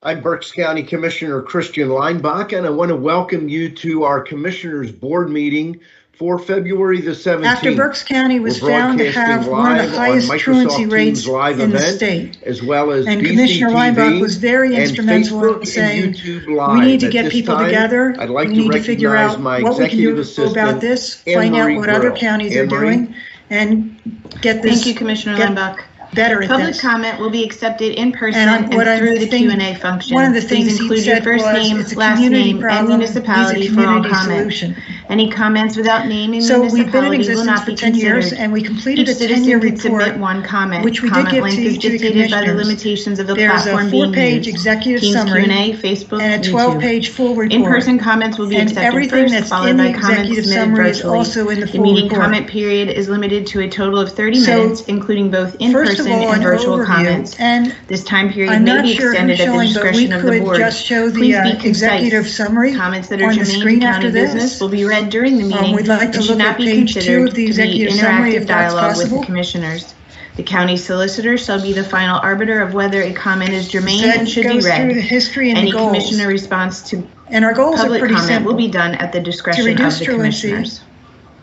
I'm Berks County Commissioner Christian Leinbach, and I want to welcome you to our Commissioners Board meeting for February the 17th. After Berks County was found to have one of the highest truancy rates in the state, as well as and Commissioner Leinbach was very instrumental in saying, we need to get people together, we need to figure out what we can do about this, find out what other counties are doing, and get this. Thank you, Commissioner Leinbach. Better at Public this. comment will be accepted in person and through the Q&A function. One of the things Please include he your said first was, name, it's a last community name, problem, and municipality for all comments. Solution. Any comments without naming So we've been in municipality will existence not for be 10 years, considered. and we completed a Each citizen 10-year can submit report, one comment. which we did Comment give length to is each of the dictated by the commissioners. limitations of the There's platform a being 4-page used. executive Teams summary Q&A, Facebook, and a YouTube. 12-page full report. In-person comments will be and accepted everything first, that's followed in the by comments executive submitted summary is virtually. also in the The full meeting report. comment period is limited to a total of 30 So, minutes, including both First of in-person all, and an virtual overview, comments. and This time period I'm may not be sure extended who's at the showing, but we discretion of the could board. just show the Please be concise. executive summary Comments that are on the germane screen to after county this. business will be read during the meeting We'd like to and should look not at be page 2 considered of the to be executive summary, interactive if that's dialogue with possible. the commissioners. The county solicitor shall be the final arbiter of whether a comment is germane and should be goes read. through the history and Any the goals. commissioner response to And our goals are public pretty comment simple. will be done at the discretion of reduce the truancy, commissioners.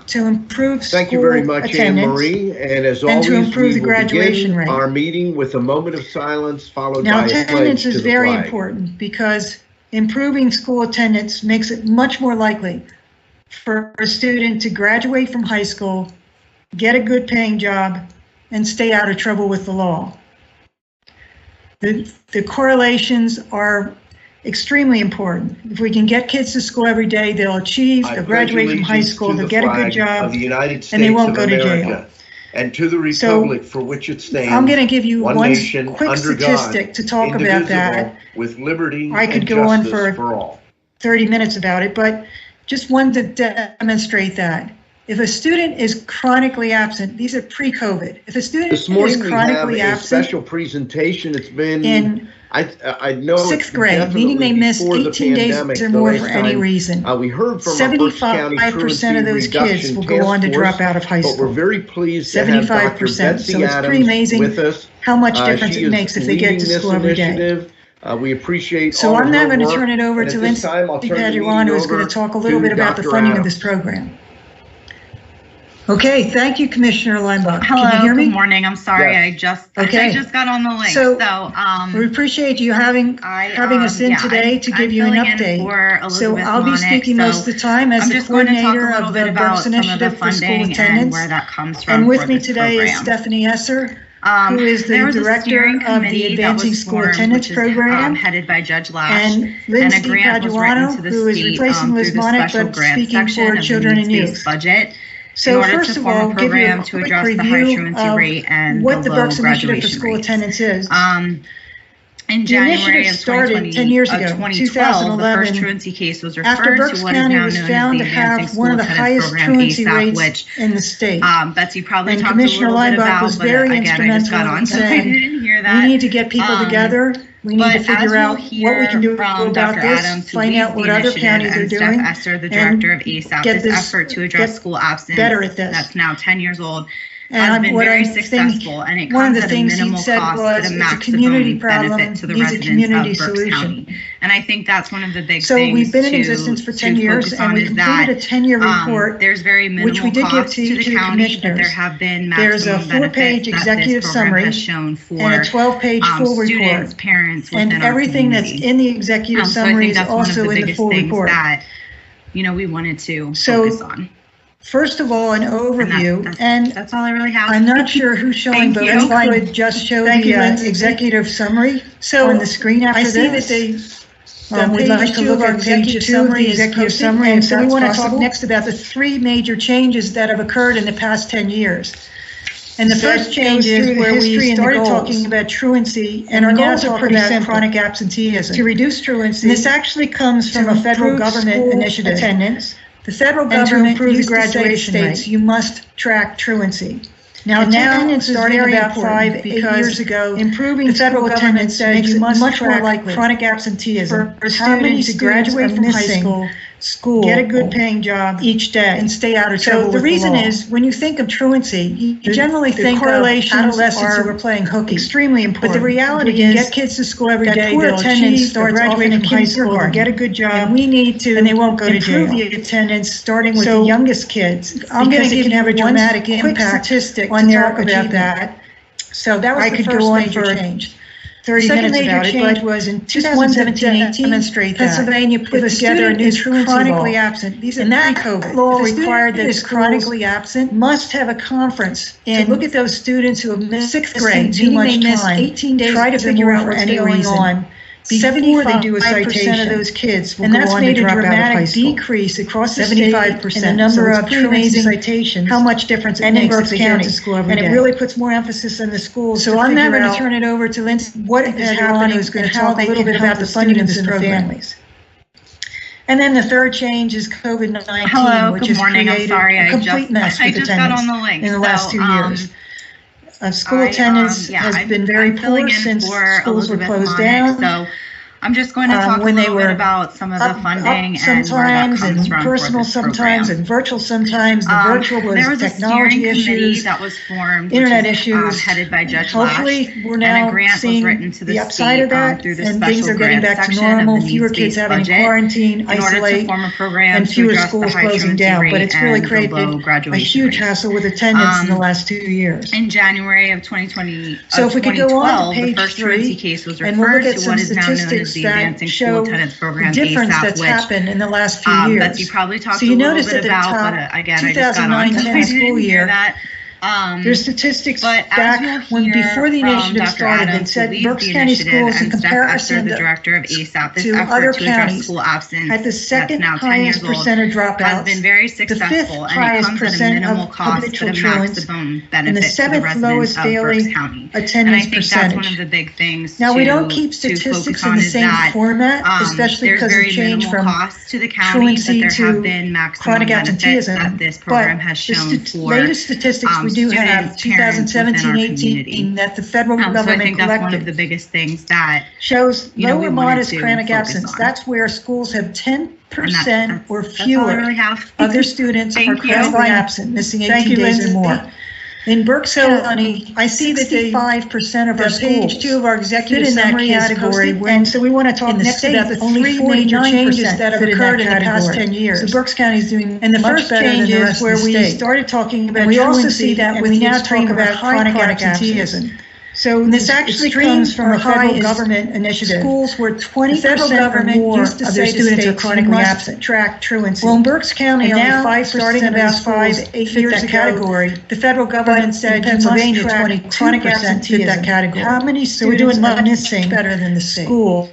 to improve school Thank you very much, Anne attendance, Marie. And as and always, to improve we the will graduation begin rate. our meeting with a moment of silence followed Now, by a pledge attendance to is the very flag. important because improving school attendance makes it much more likely for a student to graduate from high school, get a good paying job, and stay out of trouble with the law. The correlations are extremely important. If we can get kids to school every day, they'll achieve, they'll graduate from high school, they'll get a good job, and they won't go to jail. And to the republic for which it stands, I'm going to give you one nation, quick under statistic God, to talk about that. with liberty I could and go on justice for all. 30 minutes about it, but just one to demonstrate that. If a student is chronically absent, these are pre-COVID. If a student This morning is we chronically have a absent special presentation. It's been in I know 6th grade, meaning they missed 18 days or more for any reason, we heard from our Berks County 75% of those kids will go on to drop out of high But we're school. very pleased to have Dr. 75%. Betsy So it's pretty Adams amazing with us. how much difference She it is makes if they get to leading this school every day. initiative. We appreciate So all of I'm now her going to work. turn it over And to at this Lindsay time, I'll turn the meeting Paduano, who's going over to talk a little to bit about the Dr. funding of Adams. this program. Okay, thank you, Commissioner Leinbach. Hello, Can you hear me? good morning. I'm sorry, Yes. I just got on the link. So, So, we appreciate you having us in today to give you an update. So I'll be speaking most of the time as the coordinator of the Berks Initiative for School Attendance. where that comes from. And with for me this today is program. Stephanie Esser, who is There the was a director steering of the committee that Advancing was School formed, Attendance which is, Program, headed by Judge Lash, and Lindsay a grant was written Paduano, to the who is state replacing Liz through the Monick, special but grant speaking section for of the children and needs-based youth. budget. So in order first to of form all, a give you program a to quick address the high review truancy of rate and what the the low Berks Initiative for graduation School rate. Attendance is. In The January initiative of started 10 years ago, 2012, the first 2011, truancy case was after referred Berks to what is County now was known as found the to Advancing have School one of the Attendance highest Program, truancy ASAP, rates which in the state. Betsy probably And talked Commissioner a little bit Leinbach about, was but very again, I just got instrumental on, in so I saying, didn't hear that. we need to get people together. We need to figure out what we can do about Dr. this, Adams, who find leads out what the other initiative, counties are and doing, Steph Esser, the and director of ASAP, get this this, effort to address get school absence better at this. that's now 10 years old And has been what very I successful, and it one of comes the at a things he minimal said cost was, at a it's a maximum community problem, benefit to the needs a residents community of Berks solution. County. And I think that's one of the big So things we've been in to- existence for 10 to years, focus and on we is completed a that, 10-year report, there's very minimal which we did give cost to the the county, but there commissioners. have been There's a maximum 4-page benefits that executive this program summary has shown for and a 12-page full students, report. parents And within our everything that's community. in the executive So I summary think is that's one of also the in the biggest full things report. that we wanted to So, focus on. First of all, an overview, and That's all I really have. I'm not sure who's showing, but Thank you. we could just show the executive summary on the screen after this. I see that We'd like to look at page 2 of the executive summary, and so we want to talk next about the 3 major changes that have occurred in the past 10 years. And the first change is where we started talking about truancy, and our goals are pretty simple. Chronic absenteeism. To reduce truancy. And this actually comes from a federal government initiative. Attendance. The federal government used to say to states, you must track truancy. Now, attendance starting about 5-8 years ago, improving the federal government says you must much more likely chronic absenteeism. For how many students graduate from high school, get a good paying job each day, and stay out of trouble with the law. So the reason is, when you think of truancy, you generally think of adolescents who are playing hooky. Extremely important. But the reality is, get kids to school every day, poor attendance starts graduating from high school, get a good job, and we need to, and they won't go to jail. Improve the attendance starting with the youngest kids. I'm going to give you a dramatic impact statistic on their about that. So that was the first major change. 30 minutes about it, but was in 2017-18, demonstrate that. Pennsylvania put together a new chronically absent. These are pre-COVID. Law required that is chronically absent must have a conference and look at those students who have missed 6th grade too much time. 18 days. Try to figure out what's going on. Before they do a citation, of those kids will and that's made a dramatic decrease across the 75% in the number of truancy citations. How much difference it makes in Berks County to school every day. And it really puts more emphasis on the schools. So I'm now going to turn it over to Lindsay. What is happening is going to talk a little bit about the funding of this program. And then the third change is COVID-19, which has created a complete mess with attendance in the last 2 years. School attendance has been very poor since schools were closed down. So I'm just going to talk a little bit about some of the funding and where that comes from. Personal sometimes and virtual sometimes. The virtual was technology issues that was formed, internet issues, headed by Judge Hopefully, we're now seeing the upside of that, and things are getting back to normal. Fewer kids having to quarantine, isolate, and fewer schools closing down. But it's really created a huge hassle with attendance in the last 2 years. In January of 2020, so if we could go on to the page first 3, case was and we'll look referred at to what some is now known as statistics the that Advancing School show Attendance Program, the difference ASAP, that's which happened in the last few years. That you probably talked So a you little noticed bit at the about, top, but again, I just got on 2009-10 school year. That. There's statistics but back when before the initiative started that said Berks County schools in comparison the director of ASAP, this to effort other to address counties school absence had the second that's now 10 highest years old, percent of dropouts, has been very the successful, fifth and it highest comes at a percent minimal of cost, habitual but a truants, maximum and benefit the to the seventh residents lowest of daily Berks County. attendance And I think percentage. that's one of the big things Now, to, we don't keep to statistics focus in on the is same that format, especially there's because very of change minimal from cost to the county, but truancy there to have been maximum chronic benefits absenteeism. that this program But has the shown for latest statistics we do have, students, parents within our 2017-18, community. that the federal So I government think that's one of collected the biggest things that shows we lower wanted modest to chronic focus absence. on. That's where schools have 10% or that's all I fewer really have. of their students are Thank you. chronically absent, missing 18 days or more. In Berks County, I see that 65% of our page 2 of our executive summary category, and so we want to talk next about the three major changes that have occurred in the past 10 years. So Berks County is doing and the first change is where we started talking about truancy, we also see that we now talk about chronic absenteeism. So this actually comes from a federal government initiative. Schools where 20% or more of their students are chronically absent. Track truancy. Well, in Berks County, only 5% of those 5-8 years ago, the federal government said Pennsylvania 22% fit that category. How many students are missing better than the school?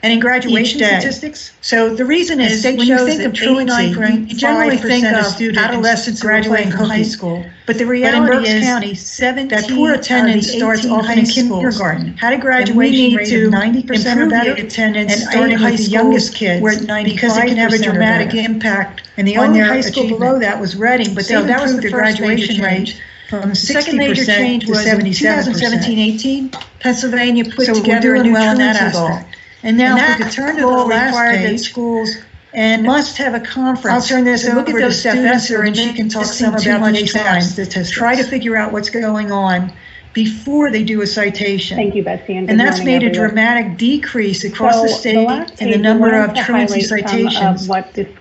And in graduation statistics, so the reason is when you think of truancy, you generally think of adolescents graduating from high school. But the reality is that poor attendance starts often in kindergarten. Had a graduation rate of 90% or better attendance and starting with the youngest kids, because it can have a dramatic impact. And the only high school below that was Reading, but so that was the graduation rate. From 60% to 77%. 2017-18, Pennsylvania put together a new truancy law. And now, if we could turn to the last page, schools and must have a conference. I'll turn this over to Steph Esser, and she can talk some about the statistics. Try to figure out what's going on before they do a citation. Thank you, Betsy. And that's made a dramatic decrease across the state in the number of truancy citations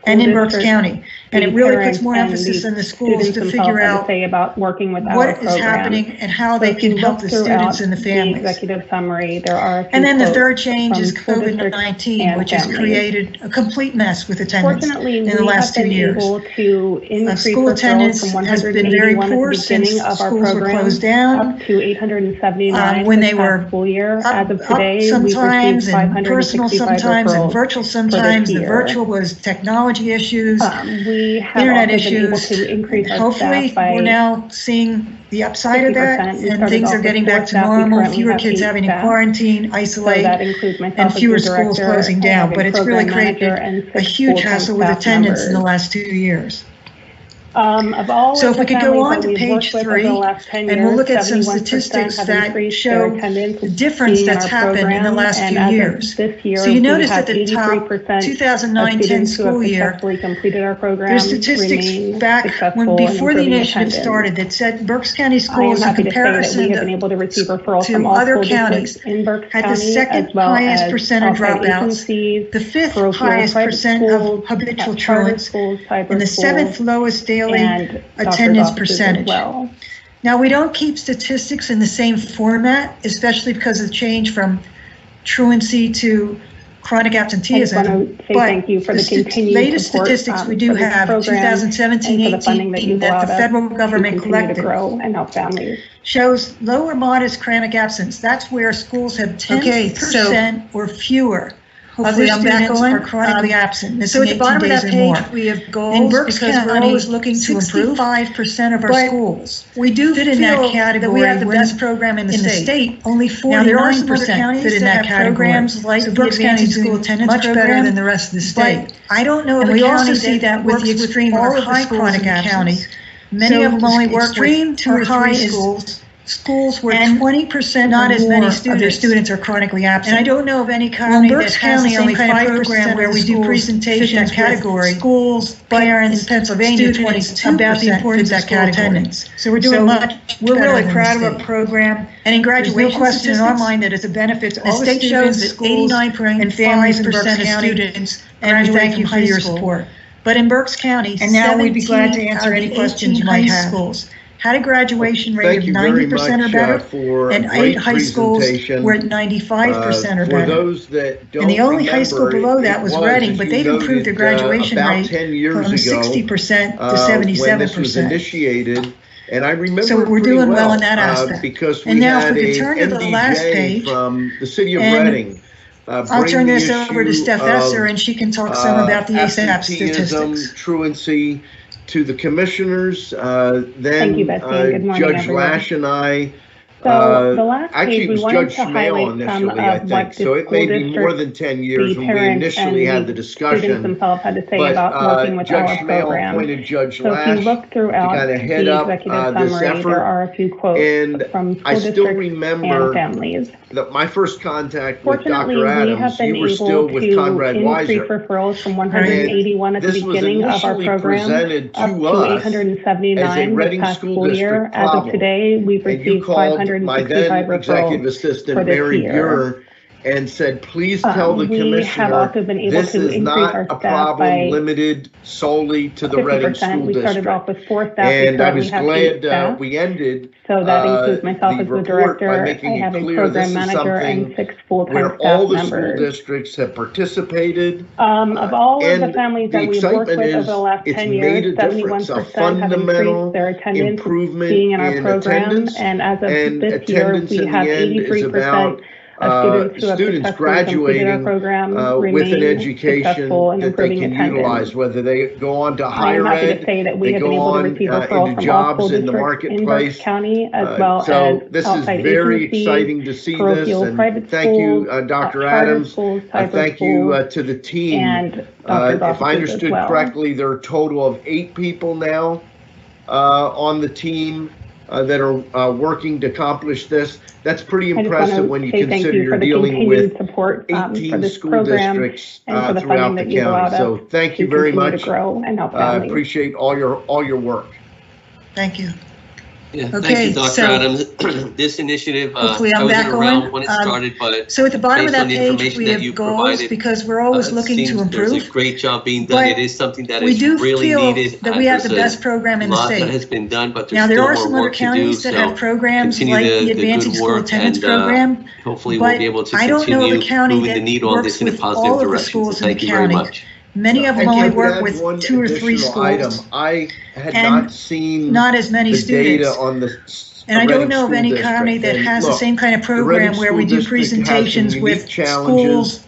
and in Berks County. And it really puts more emphasis on the schools to figure out what is happening and how they can help the students and the families. Executive summary, there are and then the third change is COVID-19, which has created a complete mess with attendance in the last 2 years. School attendance has been very poor since schools were closed down. Up to 879 when they were full year. As of today, sometimes we've and personal sometimes and virtual sometimes. The year. virtual was technology issues. We have internet also been able issues. to increase our Hopefully, staff by we're now seeing the upside of that, 50%. and things are getting back to normal. Fewer kids having to quarantine, isolate, so that includes myself and fewer as the schools director, closing down. But it's really created and a huge hassle with attendance members. in the last 2 years. Of all So of if we the could go families on that to we've page worked with over 3, the last 10 and we'll years, look at some 71% statistics have that increased their show attendance the difference being in that's our happened in the program, last and few as of years. this year, So you we notice have at the top, 83% of 2009-10 students who have school year, successfully completed our program there's statistics remain back successful when in before the improving initiative attendance. started that said Berks County I am schools in happy to say that we comparison have been able to receive referrals from to all other school counties districts in Berks had the County, second as well highest as percent of outside dropouts, agencies, the fifth parochial highest private percent schools, of habitual charter truants, schools, cyber and the schools, seventh lowest daily and doctor's attendance offices as percentage. well. Now, we don't keep statistics in the same format, especially because of the change from truancy to chronic absenteeism. I just want to say thank you for the continued latest support, statistics we do for this have, program and for the funding that 2017-18, you've that allowed the us federal to government continue to collected, grow and help families. shows low or modest chronic absence. That's where schools have 10% or fewer of their students are chronically absent. So at the bottom of that page, we have goals in Berks because we're always looking to improve. 65% of our schools we do fit in that category. That we have the best program in the state. Only 49% now, there are some other counties fit in that category. Programs like so Berks County School Attendance much better than the rest of the state. I don't know. And we also see that with the extreme or high chronic counties. Many of them only work with 2 or 3 schools. Schools where 20% not as many of their students are chronically absent. And I don't know of any county that has the same kind of program where we do presentations category. Schools, parents, Pennsylvania, 22% about the importance of school attendance. So we're doing much. We're really proud of our program. And in graduation, no question in our mind that it's a benefit to all the state shows that 89% and families in Berks County students. And we thank you for your support. But in Berks County, and now we'd be glad to answer any questions you might have. Schools had a graduation rate of 90% or better, and 8 high schools were at 95% or better. For those that don't and the only high school remember, below that was Reading, but they've improved their graduation rate from 60% to 77%. When this was initiated, and I remember so we're doing well in that aspect. Because we and now had if we could turn to the last page from the city of Reading. I'll turn this over to Steph Esser, and she can talk some about the ASAP statistics. Truancy to the commissioners, then Thank you, Betsy. Good morning, Judge everyone. Lash and I. So the last actually, page, it was we Judge wanted to highlight Schmale some initially, I of what think. the So it may school be more district, than 10 years the when we parents initially and had the discussion. Students themselves had to say But about working with Judge our Schmale program. appointed Judge So Lash if you look throughout to the kind of head up executive this summary, effort. there are a few quotes And from school I still districts remember and families. that my first contact with Fortunately, Dr. we Adams, have been you were able still with to Conrad increase Weiser. referrals from 181 at the This was beginning of our initially program presented up to to us 879 as a this Reading past School school year. District As of problem. today, we've And you received called my 565 then executive referrals assistant, for this Mary year. Buer, and said, please tell the We have commissioner, also been able this to is increase not our a staff problem by limited solely to the Reading 50%. School We started District. off with 4 staff. We And I currently was have 8 glad staff. we ended So that includes myself the as the report director. by I making have it a clear this program is manager and something 6 full-time where staff all the school members. districts have participated. Of all of the And families that the we've worked excitement with over is the last it's 10 made years, a difference, 71% a have fundamental increased their attendance improvement being in our in program. attendance. And as of And this year, attendance we in have the end is 83% about of students who have successfully completed graduating our program with an remain education successful in that they improving can attendance. utilize, whether they go on to I am higher happy to ed, say that we they have been go able to on receive referrals into from all school jobs in the districts in Berks marketplace. County, as well So as this is outside very agencies, exciting to see this, parochial and private thank you, schools, Dr. charter Adams. schools, cyber Thank you schools, to the team. and doctor's If I offices as understood well. correctly, there are a total of 8 people now on the team that are working to accomplish this. That's pretty I just impressive want when to you say thank consider you for you're the dealing with continued support for 18 this school program districts and for the throughout funding the that you've allowed county. So us thank you to very continue much. to grow and help I families. appreciate all your work. Thank you. Yeah, Okay, thank you, Dr. so Adams. This initiative, hopefully I I'm wasn't back around on. when it started, but So at the bottom of based that on the page, information we that have you goals provided, because we're always looking to seems improve. there's a great job being done. But It is something that we is do really feel needed. that we have the There's best program in the a lot that state. has been done, but there's Now, there still are more some other work to do. counties that have So programs continue like the the Advancing good School work, Attendance and Program, hopefully we'll but be able to I don't know of a continue county moving the that needle on works this in a with positive all of the direction. So schools in the thank you very county. much. Many of them And only can I work add with one 2 or 3 additional item? schools, I had and not seen not as many the students. data on the And I Reading don't know of School any District. county that And has the look, same kind of the Reading program where we School do District has some presentations unique with challenges. schools,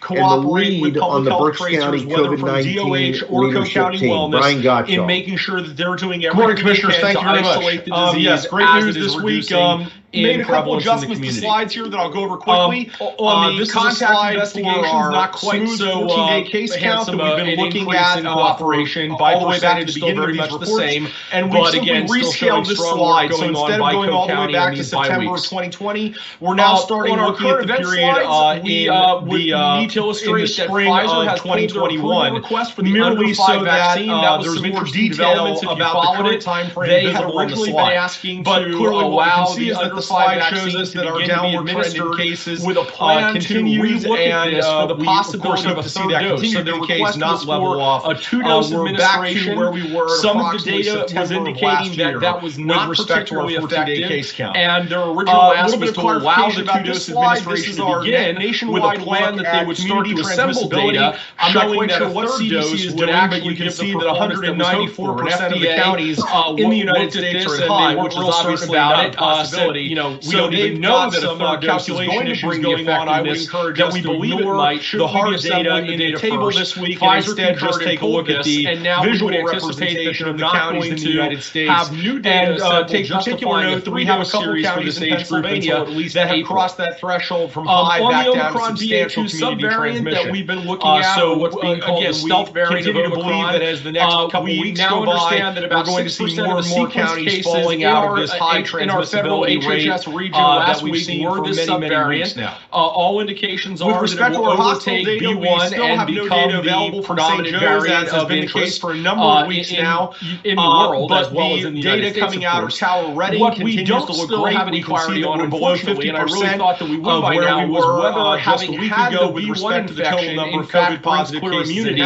cooperate with lead on public the health Berks tracers, County whether from COVID-19 DOH or Cook leadership County team. Brian Wellness, in Gottschall. making sure that they're doing Good morning, everything they Commissioners. can Thank to you very much. isolate the disease Yes, great as news it is this week. reducing made a couple adjustments to slides here that I'll go over quickly. On the contact investigations, not quite so 14-day case count that we've been looking at in cooperation by all the way back to the beginning very much the same. And we've simply rescaled this slide. So instead of going all the way back to September of 2020, we're now starting looking at the period in the spring of 2021, merely so that there's more detail about the current time frame visible on the slide. But clearly what we can see is that the slide shows us that our downward trend in cases with a plan continues, and we of course hope to see that continue to the case, not level off. A 2-dose administration, where we were some of the data was indicating that that was not particularly effective, and their original ask was to allow the 2-dose administration to begin with a plan that they would start to assemble data showing that a third dose would actually give the performance that was hoped for. 100% of the counties in the United States are at high, which is obviously not a possibility. We don't even know that a third dose is going to bring the effectiveness that we believe it might. The hard data in the table this week, and instead just take a look at the visual representation of the counties in the United States have new data. And take particular note that we have a couple counties in Pennsylvania that have crossed that threshold from high back down to substantial community transmission. That we've been looking at, so what's being called the stealth variant of Omicron. Believe that as the next couple weeks go by, that about we're going to see more and more counties falling out of this high transmissibility rate that we've seen for many weeks now. All indications are that it will overtake B1 and become the predominant variant of interest for a number of weeks now in the world, as well as in the United States. Data coming out of Tower Reading continues to look great. Have any clarity on below 50%, and I really thought that we would by now was whether having had the with respect to the total number of COVID positive cases immunity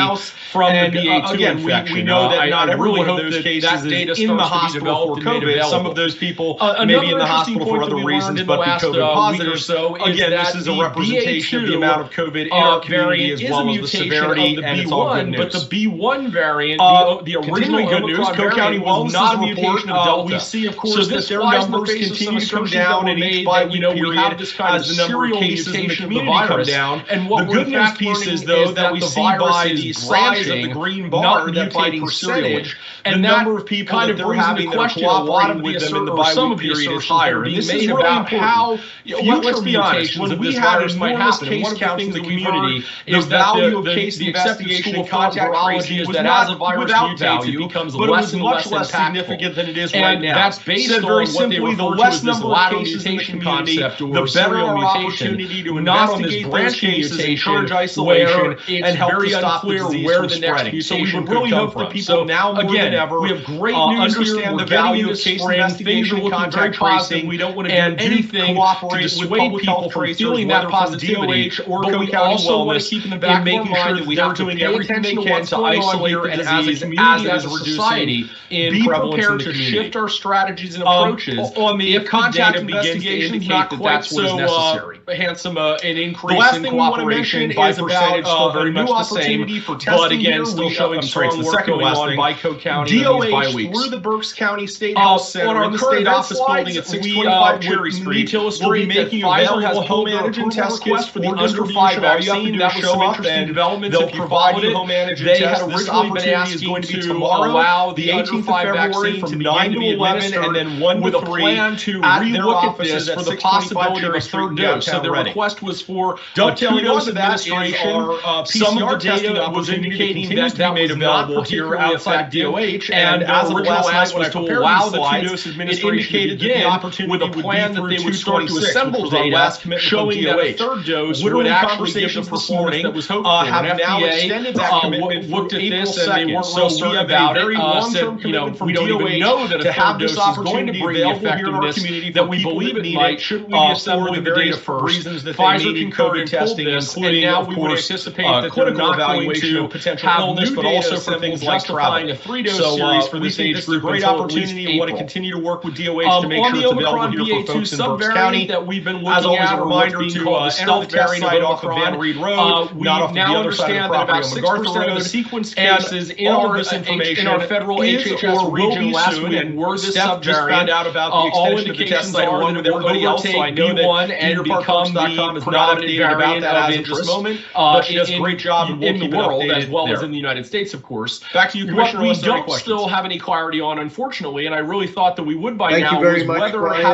from the BA2 infection. We know that not every one of those cases is in the hospital for COVID. Some of those people may be in the hospital for other reasons, but be COVID positive. So again, this is a representation of the amount of COVID in our community as well as the severity, and it's all good news. But the B1 variant, the original good news, Cook County was not a mutation of Delta. We see, of course, that their numbers continue to come down in each bi-week period as the number of cases in the community come down. And what the good news piece is, though, that we see by the size of the green bar, that by percentage, and the number of people kind of they're having that are cooperating with them in the bi-week period is higher. And this is about how, let's be honest, when we had enormous case counts in the community, the value of case investigation and contact tracing is that as a virus mutates, it becomes less and less significant than it is right now. That's based on what they refer to as this lateral mutation concept, or serial mutation, not on this branch mutation, isolation, and help to stop the disease from spreading. So we would really hope that people now more than ever we have great news understand the value of case investigation and contact tracing. We don't want to do anything to dissuade people from feeling that positivity, but we also want to keep in the back of our mind that we are doing everything they can to isolate the disease as it is reducing in prevalence in the community. Be prepared to shift our strategies and approaches on the contact investigations, not quite so handsome an increase in cooperation by percentage, still very much the same, but again, still showing strong work going on by Cook County DOH through the Berks County State Health Center in the state office building at 625 Cherry Street. We'll be making available home antigen test kits for the under 5 vaccine. That was some interesting developments. They'll provide you home antigen tests. They had originally been asking to allow the 18th of February from 9 to 11 and then 1 to 3 with a plan to relook at this for the possibility of a third dose. So the request was for a 2-dose administration. Some of the data was indicating that that was not available outside DOH, and as of last night was to allow the 2-dose administration to begin with a plan that they would start to assemble data showing that a third dose would actually give the performance that was hoped for. Have now extended that commitment looked at this and they weren't real certain about it. Said, we don't even know that a third dose is going to bring the effectiveness that we believe it might. Shouldn't we be assembling the data for reasons that Pfizer concurred testing, including now we would anticipate that clinical evaluation of potential illness, but also for things like travel. A 3-dose series for this age group. Great opportunity. We want to continue to work with DOH to make sure it's available here for folks in Berks County. That we've been looking at, a reminder to stealth variant off of Van Reed Road. We now understand that about 6% of the sequence cases in our information in our federal HHS region last week were this subvariant. Out about the extension of the test site along with everybody else. So I know that and become the predominant variant of interest moment. She does a great job in the world as well as in the United States, of course. Back to you, Commissioner. What we don't still have any clarity on, unfortunately, and I really thought that we would by now, is whether having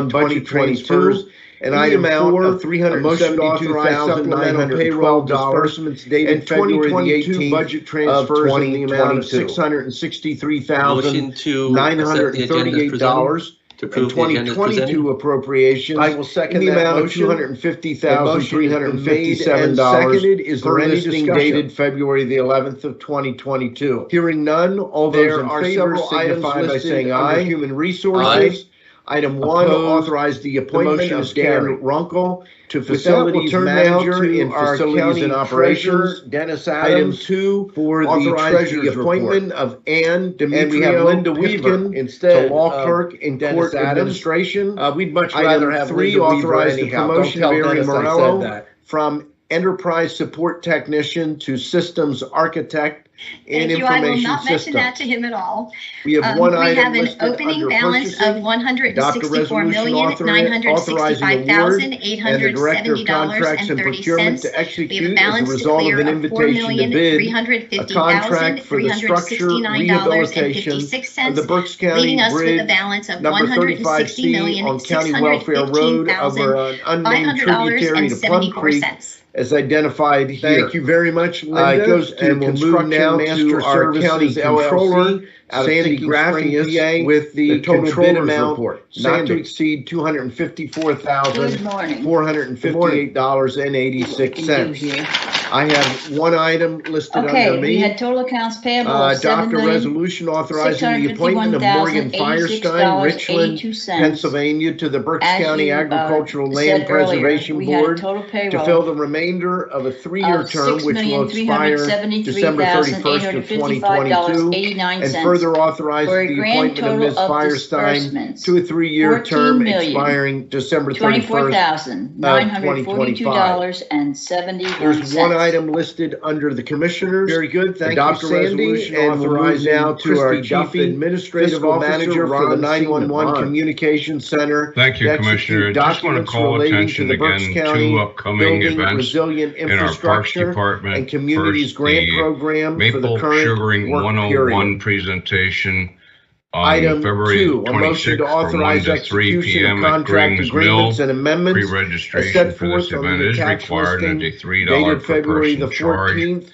on budget transfers. And item 4, of $372,912 payroll disbursements dated February the 18th budget transfers in the amount of $663,938 to and approve the agenda as 2022 presented. appropriations. I will second in the that amount motion. of $250,357. Seconded. Is there per any listing discussion? dated February the 11th of 2022. Hearing none, all those There in are favor several items signify by listed saying under aye. Human Resources. Item 1, Opposed. authorize the appointment motion of is Dan carried. Runkle to With that, we'll facilities turn now manager to in our facilities county and treasurer, operations. Dennis Item Adams, 2, for the authorize the treasurer's appointment of Ann Demetrio, And we have Linda Weaver Pipkin instead to law of clerk in Dennis court Adams. administration. We'd much rather Item have 3, Linda Weaver authorize the anyhow. promotion Don't of tell Barry Dennis I said Morello that. from enterprise support technician to systems architect in Thank you. I will information not mention systems. that to him at all. We have one We item have an listed opening under balance purchasing. of $165,965,960.30. We to have a execute as balance a to result clear of an of invitation to bid a contract for the structure rehabilitation of the Berks County leaving us with a Bridge balance of number 35C on County Welfare Road over an unnamed tributary to Plum Creek as identified here. Thank you very much, Linda. It goes to and we'll move now to our county controller, Sandy Graffius, with the total bid amount not to exceed $254,458.86. I have one item listed under Okay, we me. had total accounts payable of Adopt a resolution authorizing the appointment of Morgan Firestein, Richland, Pennsylvania, to the Berks County Agricultural Land Preservation Board to fill the remainder of a 3-year term, which will expire December 31st of 2022, and further authorize the appointment of Ms. Firestein to a 3-year term expiring December 31st of 2025. There's one item listed under the commissioners. Very good. Thank Adopt you, a Sandy. resolution And we'll move authorizing now to our Christy chief Duffy, administrative fiscal officer, manager for the Ron 911 Seaman. Communication Center. Thank you, to Commissioner. execute Just want to documents call relating attention to the Berks again County to upcoming Building events Resilient in our Parks Infrastructure Department. and Communities First, Grant the Program for the Maple current Sugaring work 101 period. presentation on Item February 2, a motion 26th to from 1 authorize to 3 execution of p.m. at contract Grings agreements Mill. and amendments as Pre-registration set for this forth on event the is attached required listing at a $3 dated per February the person charge. 14th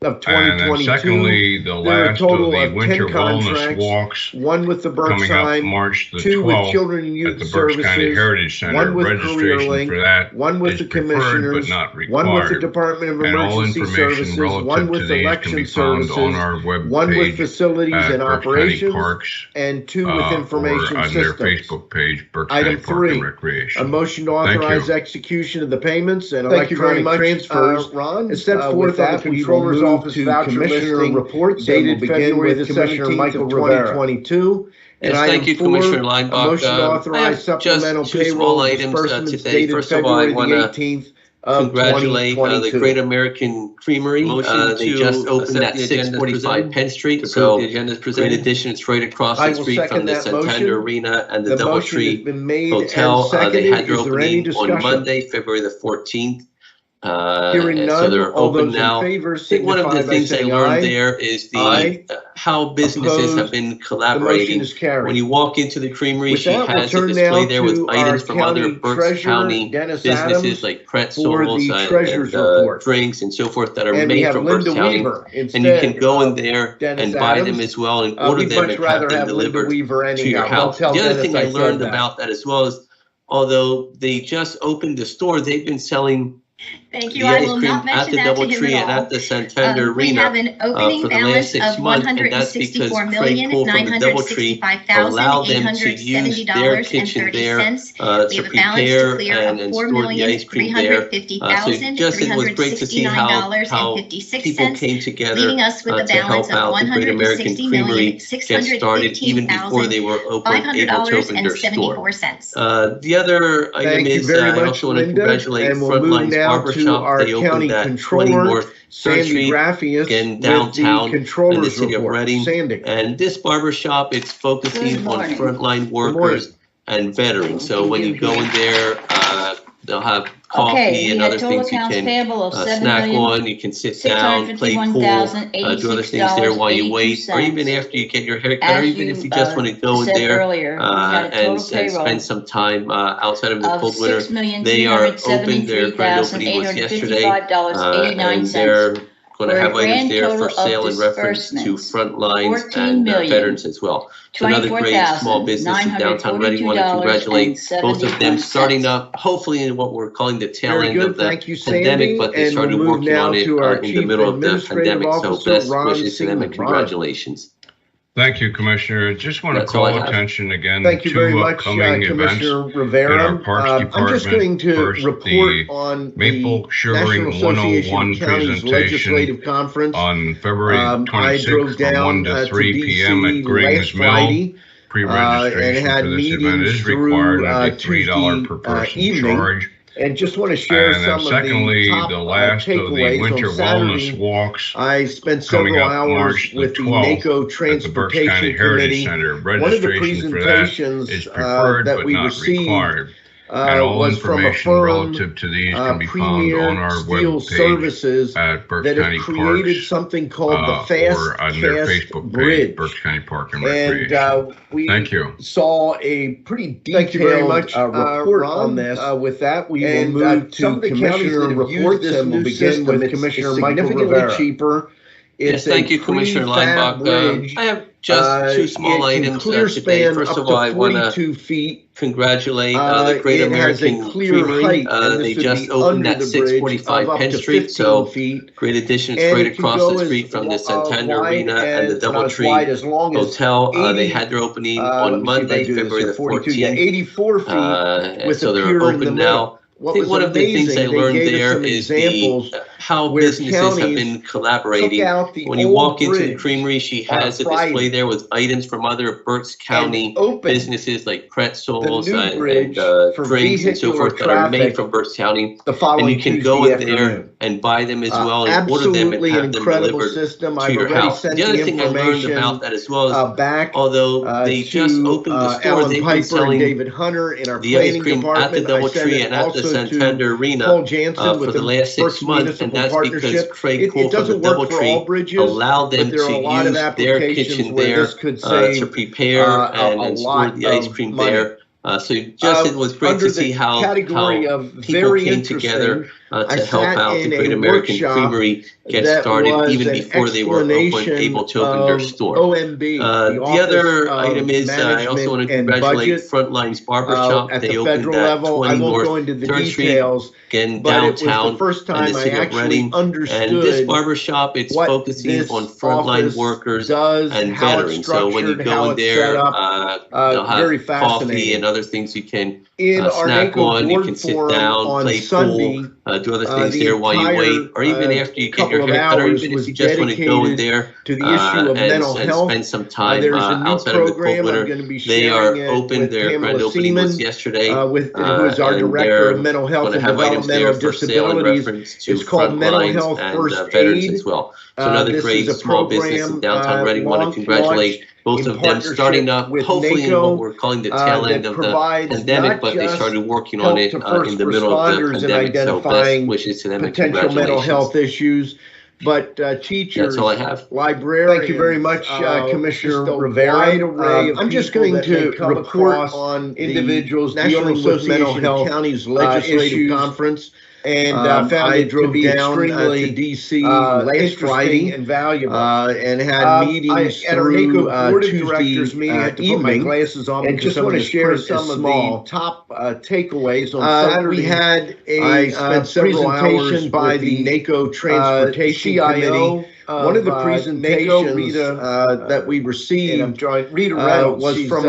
of And then 2022. secondly, the There are a last of total the of 10 Winter Wellness contracts, Walks one with the coming up Berksheim, March the 2 with 12th Children and at Youth the Berks County Services, Heritage Center. one with Registration CareerLink, for that one with is the preferred commissioners, but not required. one with the Department of And all Emergency information Services, relative one to with these can Election be found Services, on our web one with page Facilities at and Berks County Operations, Parks, and 2 with Information or on their Systems. Facebook page, Berks Item County Park 3, and Recreation. a motion to Thank authorize you. execution of the payments and Thank you very electronic much, transfers Ron. as set With forth on that, the we will Controller's move Office to voucher Commissioner listing reports, and dated we'll begin February with the Commissioner 17th Michael of Rivera. 2022. And Yes, item thank you, 4, Commissioner a Leinbach. motion to I authorize have just supplemental 2 payroll small items disbursements today. dated First of all, February I the want to 18th of congratulate the 2022. Great American Creamery. They just opened at 645 Penn Street. So, in addition, it's right across I the will street second from the that Santander motion. Arena and the The motion has Doubletree been made Hotel. and seconded. They had their Is there any opening on discussion? Monday, February the 14th. Hearing And so none, they're all open those now. in favor I think one of signify the by things I saying learned aye. there is Aye. how businesses have Opposed? been The motion collaborating. is carried. When you walk into the creamery, With she that, we'll has a turn display now there with to items our from other county Berks treasurer, County Dennis businesses Adams, like for pretzels the treasurer's and report. drinks and so forth that are And we made have from Linda Berks County. Weaver And you instead can go in of there Dennis and buy them Adams. as well and order We'd them much and rather have them have Linda delivered Weaver to your anyhow. house. Don't The tell other Dennis thing I I learned said that. about that as well is, although they just opened the store, they've been selling Thank the you. I ice will cream not at mention the that to him Doubletree at and all. at the Santander We Arena have an opening for the last balance 6 of months, and that's because Craig Poole from the Doubletree allowed them to use their kitchen there to prepare and store the ice cream there. So just it was great to see how people came together to help out the Great American Creamery get started even before they were able to open their store. The other item Thank you is very I much, also want to Linda. congratulate And we'll move Frontline's now to Barbershop. our They county opened at 20 controller, North 3rd Sandy Street Graffius, in with downtown the in the controller's city of report. Reading. Sandy. And this barbershop, it's focusing on frontline workers and veterans. So when you go in there, They'll have coffee and other things you can snack on. You can sit down, play pool, do other things there while you wait, or even after you get your haircut, or even if you just want to go in there and spend some time outside of the cold winter. They are open. Their grand opening was yesterday, and they're going to have items there for sale in reference to frontlines and veterans as well. So another great small business in downtown Reading. Want to congratulate both of them starting up, hopefully in what we're calling the tail end of the pandemic, but they started working on it in the middle of the pandemic. So best wishes to them and congratulations. Thank you, Commissioner. Just want to call attention again to two upcoming events in our Parks Department. I'm just going to report on Maple Sugaring National 101 County's presentation Legislative Conference on February 26th from 1 to 3 p.m. at Grings Mill. Pre-registration for this event is required at a $3 per person charge. And just want to share some secondly, of the top last of the winter wellness walks. I spent several hours with the NACO Transportation Committee. One of the presentations that we received was from a firm relative to these can be found on our webpage at Berks that County have created Parks, something called the Fast or on their Facebook Bridge. page, Berks County Park and And Recreation. we saw a pretty detailed report on this. With that, we will move to Commissioner reports, and we'll begin with Commissioner Michael Rivera. Cheaper. Yes, thank you, Commissioner Leinbach. I have just two small items today. First of all, I want to congratulate the Great American Creamery. They just opened at 645 Penn Street, so great addition. It's right across the street from the Santander Arena and the Doubletree Hotel. They had their opening on Monday, February the 14th. 84 feet, and so they're open now. I think one of the things I learned there is how businesses have been collaborating. When you walk into the creamery, she has a display there with items from other Berks County businesses like pretzels and drinks and so forth that are made from Berks County. And you can go in there and buy them as well and order them and have them delivered to your house. The other thing I learned about that as well is although they just opened the store, they've been selling the ice cream at the Doubletree and at the Santander Arena for the last 6 months, and that's because Craig Cole from the Doubletree allowed them to use their kitchen there to prepare and store the ice cream there. So it was great to see how people came together to help out the Great American Creamery get started even before they were able to open their store. The other item is I also want to congratulate Frontline's Barbershop. They opened at 20 North 3rd Street, again downtown in the city of Reading. And this barbershop, it's focusing on frontline workers and veterans. So when you go in there, they'll have coffee and other things you can snack on. You can sit down, play pool, do other things there while you wait, or even after you get your haircut, or even if you just want to go in there and spend some time outside of the cold winter. They are open. Their grand opening was yesterday, who is our Director of Mental Health and Developmental Disabilities. It's called Mental Health First Aid as well. So another great small business in downtown Reading. Want to congratulate both of them starting up, hopefully in what we're calling the tail end of the pandemic, but they started working on it in the middle of the pandemic. So best wishes to them and potential mental health issues. But teachers, that's all I have. Librarians, thank you very much, Commissioner Rivera. I'm just going to report on individuals dealing with mental health County's legislative conference. And found it to be extremely DC last Friday and valuable, and had meetings at our NACO Board of Directors meeting. I had to put my glasses on and just want to share some of the top takeaways. On Saturday, we had a presentation by the NACO Transportation Committee. One of the presentations that we received was from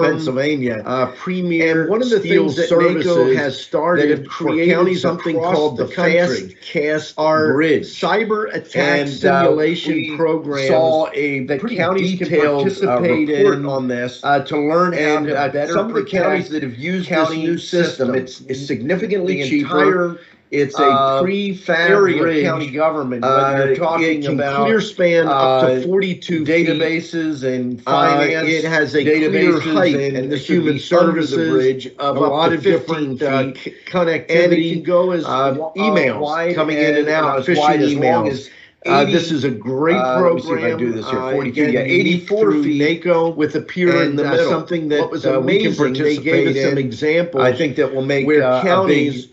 Pennsylvania. Premier, and one of the things that NACO has started to create something called the Fast Cast Bridge cyber attack simulation program. Saw the counties can participate in on this to learn how to better some of the counties that have used this new system. It's significantly cheaper. It's a prefab area county government. Whether you're talking about clear span up to 42 databases and finance, it has a clear height and the human services the bridge of a lot of different connectivity. And it can go as emails coming in and out, phishing emails. This is a great program. Let me see if I do this here. 42, 84 feet NACO with a pier in the middle. Something that was amazing. They gave us some examples. I think that will make where counties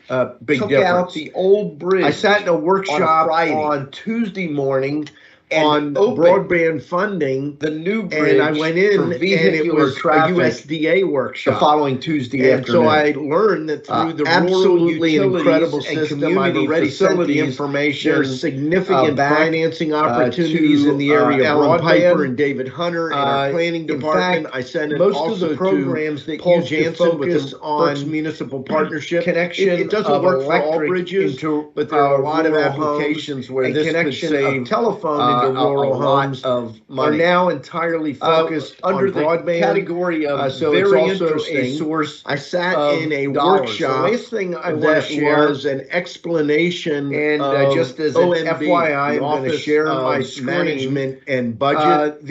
big took difference. Out the old bridge. I sat in a workshop on Tuesday morning on broadband funding, the new bridge, and I went in and it was a USDA workshop the following Tuesday afternoon. So I learned that through the absolutely incredible system, I've already sent the information. There's significant financing opportunities in the area. Alan Piper and David Hunter in our planning department. I sent it most also of the programs that Paul Jansen focus on Berks Municipal Partnership connection. It doesn't work for all bridges, but there are a lot of applications where this could save telephone into rural homes of money. Are now entirely focused under the broadband category of so very it's also a source. I sat in a workshop. The last thing I want to share was an explanation, and just as an FYI, I'm going to share my management and budget.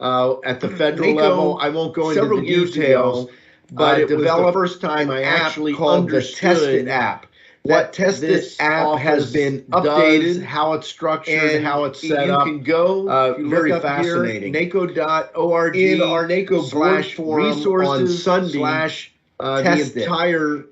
At the federal level, I won't go into the details, but it developed the first time I actually understood the app. That this app has been updated, how it's structured, and how it's set up. You can go, very fascinating. NACO.org in our NACO /resources on Sunday the entire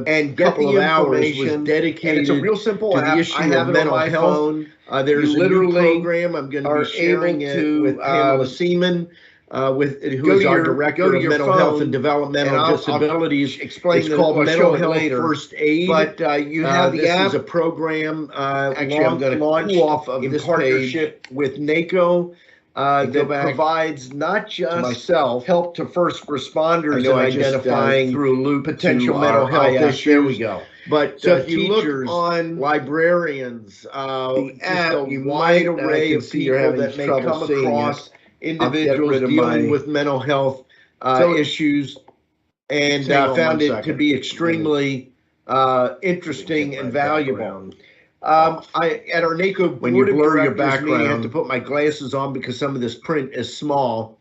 and couple of hours was dedicated. And it's a real simple to the issue of mental health. There's literally a new program. I'm going to be sharing it with Pamela Seaman. Who is our director of mental health and developmental disabilities. Explain it's called Mental Health First Aid. But you have the app. This is a program. Actually, I'm going to launch off of this partnership with NACO that provides not just help to first responders in identifying through potential mental health issues. There we go. But so if you look on librarians, the app, a wide array of people that may come across individuals dealing with mental health issues, and found it to be extremely interesting and valuable. At our NACO board of directors, I have to put my glasses on because some of this print is small.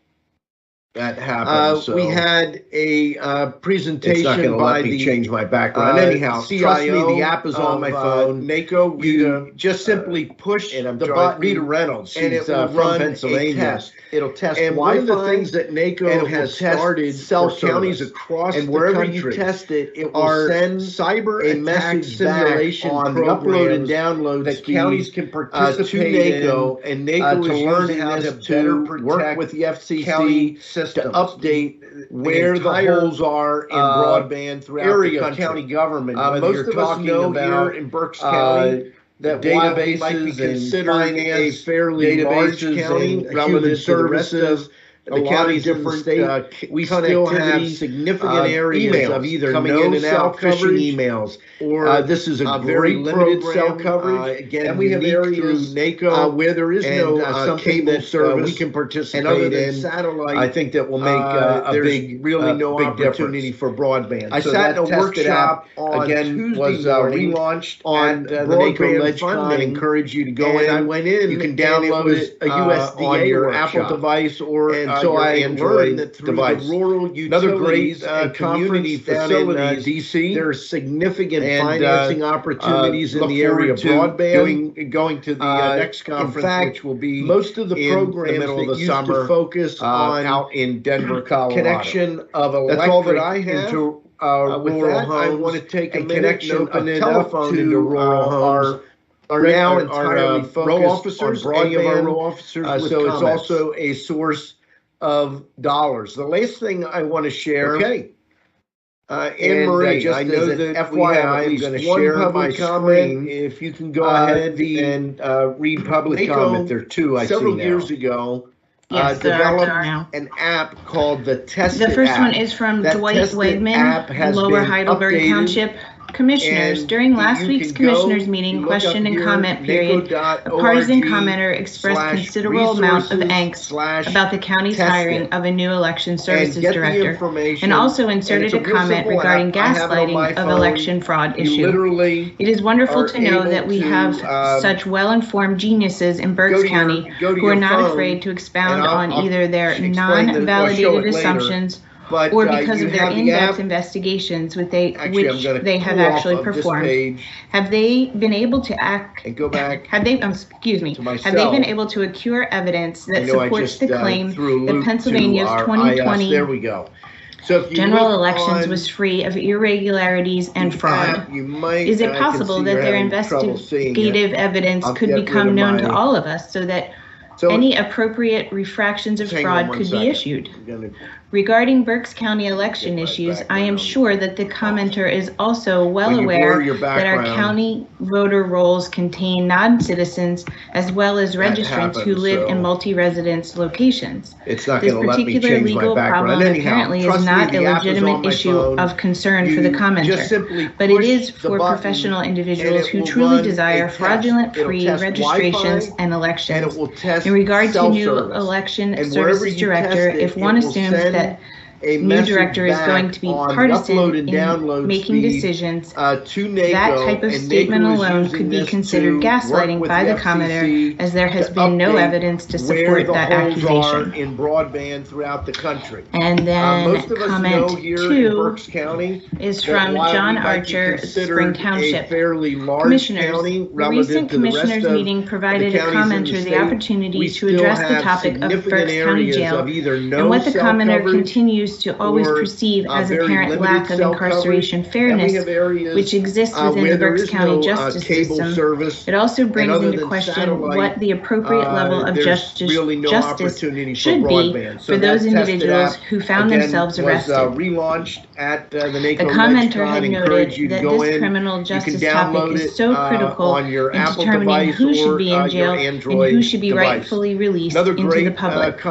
That happened. We had a presentation by the change my background. Anyhow, trust me, the app is on my phone. NACO, you just simply push the button. Rita Reynolds, and it will from Pennsylvania. It'll test. And one of the things that NACO has started sell counties across and wherever you test it, it will send cyber and message simulation on the upload and download that counties can participate to NACO, and NACO to learn how to better work with the FCC to update where the holes are in broadband throughout the country. County government. Most of us know here in Berks County that databases might be considered a fairly large county relative to the rest of the county different state. We still have significant areas of either coming in and out phishing emails, or this is a very limited cell coverage. Again, and we have areas through NACO where there is no cable service we can participate and other than satellite. I think that will make a big, really no big opportunity for broadband. I sat in a workshop on Tuesday was relaunched on the NACO Ledge Fund. I encourage you to go in. I went in. You can download it a USDA on your Apple device or so I learned that through the rural utilities and community facilities in DC, there are significant financing opportunities in the area of broadband. Going to the next conference, which will be most of the programs that used to focus on out in Denver, Colorado. Connection of electric. That's all that I have. Into rural homes. I want to take a connection of telephone into rural homes. Are now entirely focused on broadband. Row officers so it's also a source of dollars. The last thing I want to share. Okay. Anne Marie, just I know that FYI, I'm going to share my screen. If you can go ahead and read public comment there too. I several years ago, developed an app called the Test It app. The first one is from Dwight Wegman, Lower Heidelberg Township. Commissioners, during last week's Commissioners meeting question and comment period, a partisan commenter expressed considerable amount of angst about the county's hiring of a new election services director, and also inserted a comment regarding gaslighting of election fraud issue. It is wonderful to know that we have such well-informed geniuses in Berks County who are not afraid to expound on either their non-validated assumptions or because of their in-depth investigations which they have actually performed. Have they been able to have they been able to accrue evidence that supports the claim that Pennsylvania's 2020 general elections was free of irregularities and fraud? Is it possible that their investigative evidence could become known to all of us so that any appropriate refractions of fraud could be issued? Regarding Berks County election issues, I am sure that the commenter is also well aware that our county voter rolls contain non-citizens as well as registrants who live in multi-residence locations. This particular legal problem apparently is not a legitimate issue of concern for the commenter, but it is for professional individuals who truly desire fraudulent-free registrations and elections. In regard to new election services director, if one assumes that new director is going to be partisan in making decisions, that type of statement alone could be considered gaslighting by the commenter, as there has been no evidence to support that accusation. In broadband throughout the country. And then comment 2 is from John Archer, Spring Township. Commissioners, the recent commissioners meeting provided a commenter the opportunity to address the topic of Berks County Jail and what the commenter continues to always perceive as apparent lack of incarceration fairness, which exists within the Berks County justice system. It also brings into question what the appropriate level of justice should be for those individuals who found themselves arrested. The commenter had noted that this criminal justice topic is so critical in determining who should be in jail and who should be rightfully released into the public.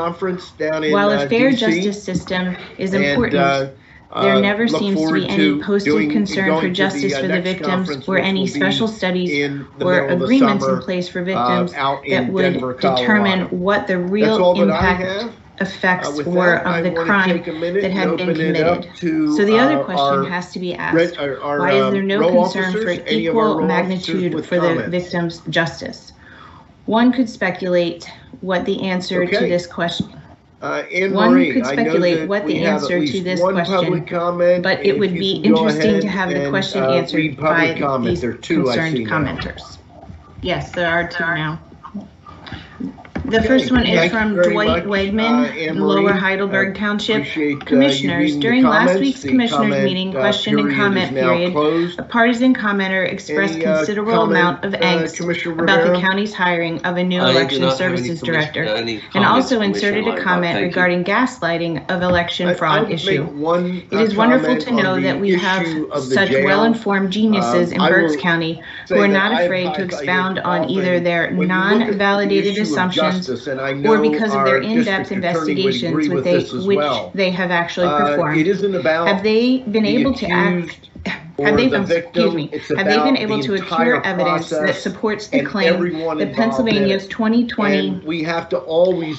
While a fair justice system is important, there never seems to be any posted concern for justice for the victims or any special studies or agreements in place for victims that would determine what the real impact effects were of the crime that had been committed. So the other question has to be asked, why is there no concern for equal magnitude for the victim's justice? One could speculate what the answer to this question One could speculate what the answer to this question, but it would be interesting to have the question answered by these concerned commenters. Yes, there are two now. The first one is from Dwight Wegman, in Lower Heidelberg Township. Commissioners, during last week's commissioners meeting question and comment period, a partisan commenter expressed considerable amount of angst about the county's hiring of a new election services director, and also inserted a comment regarding gaslighting of election fraud issue. It is wonderful to know that we have such well-informed geniuses in Berks County who are not afraid to expound on either their non-validated assumptions or because of their in-depth investigations which they have actually performed. Have they been able to have they been able to accrue evidence that supports the claim that Pennsylvania's 2020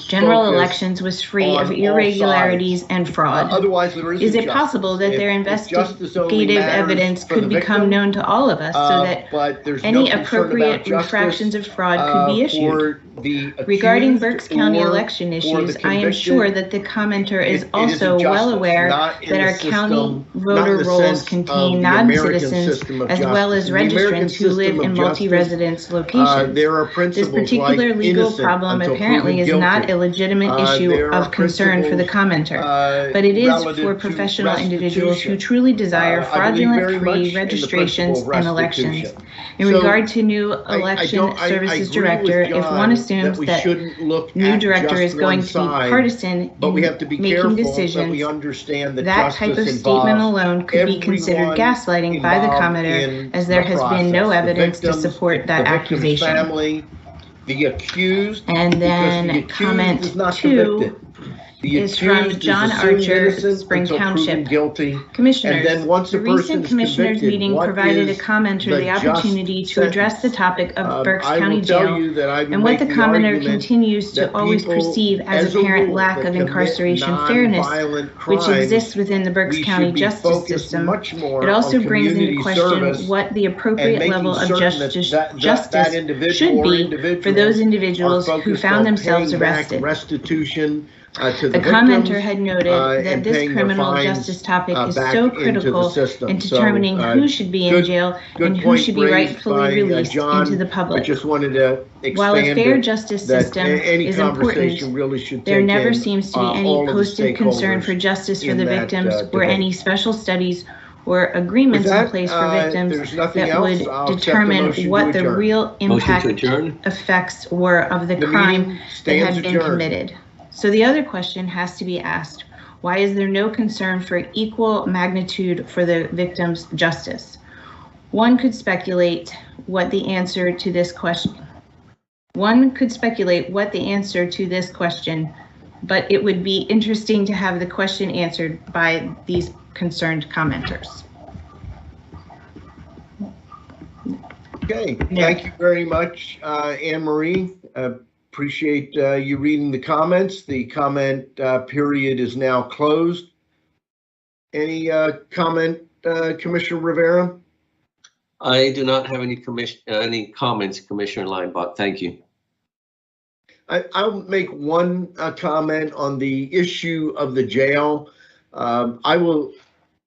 general elections was free of irregularities and fraud? Is it possible that their investigative evidence could become known to all of us so that any appropriate refractions of fraud could be issued? Regarding Berks County election issues, I am sure that the commenter is also well aware that our county voter rolls contain non-citizens as well as registrants who live in multi-residence locations. This particular legal problem apparently is not a legitimate issue of concern for the commenter, but it is for professional individuals who truly desire fraudulent-free registrations and elections. In regard to new election services director, if one assumes that new director is going to be partisan in making decisions, that type of statement alone could be considered gaslighting by the commenter, as there has been no evidence to support that accusation. The accused, and then comment 2 is from John Archer, Spring Township. Guilty. Commissioners, and then once the recent commissioners meeting provided a commenter the opportunity to address the topic of Berks County Jail and what the commenter continues to always perceive as apparent lack of incarceration fairness, which exists within the Berks County justice system. It also brings into question what the appropriate level of justice should be for those individuals who found themselves arrested. The commenter had noted that this criminal justice topic is so critical in determining who should be in jail and who should be rightfully released into the public. While a fair justice system is important, there never seems to be any posted concern for justice for the victims or any special studies or agreements in place for victims that would determine what the real impact effects were of the crime that had been committed. So the other question has to be asked, why is there no concern for equal magnitude for the victim's justice? One could speculate what the answer to this question. But it would be interesting to have the question answered by these concerned commenters. Okay, thank you very much, Anne Marie. Appreciate you reading the comments. The comment period is now closed. Any comment, Commissioner Rivera? I do not have any comments, Commissioner Linebaugh. Thank you. I'll make one comment on the issue of the jail. I will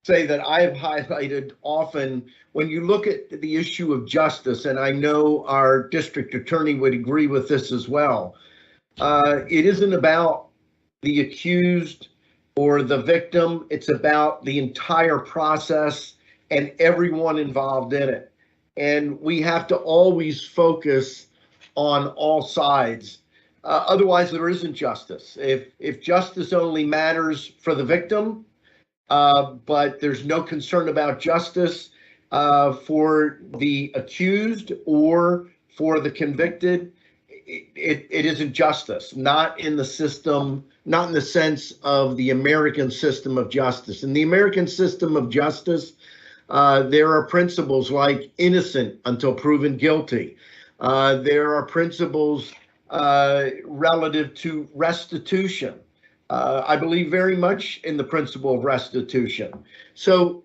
say that I have highlighted often when you look at the issue of justice, and I know our district attorney would agree with this as well, it isn't about the accused or the victim. It's about the entire process and everyone involved in it. And we have to always focus on all sides. Otherwise, there isn't justice. If justice only matters for the victim, but there's no concern about justice for the accused or for the convicted, it isn't justice, not in the system, not in the sense of the American system of justice. In the American system of justice, there are principles like innocent until proven guilty. There are principles relative to restitution. I believe very much in the principle of restitution. So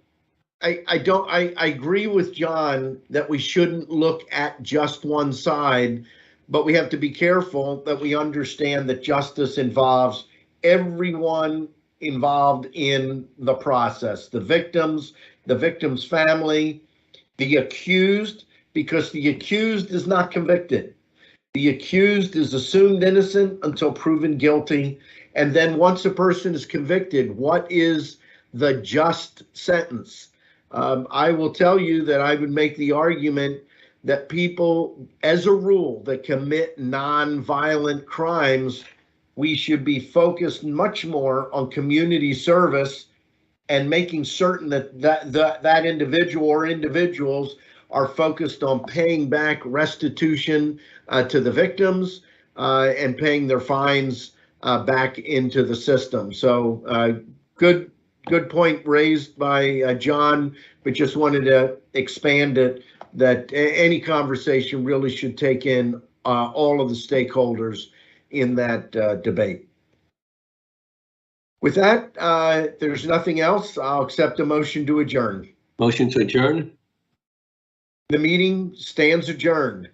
I agree with John that we shouldn't look at just one side, but we have to be careful that we understand that justice involves everyone involved in the process, the victim's family, the accused, because the accused is not convicted. The accused is assumed innocent until proven guilty. And then once a person is convicted, what is the just sentence? I will tell you that I would make the argument that people, as a rule, that commit non-violent crimes, we should be focused much more on community service and making certain that individual or individuals are focused on paying back restitution to the victims and paying their fines back into the system. So good point raised by John, but just wanted to expand it that any conversation really should take in all of the stakeholders in that debate. With that, there's nothing else. I'll accept a motion to adjourn. Motion to adjourn. The meeting stands adjourned.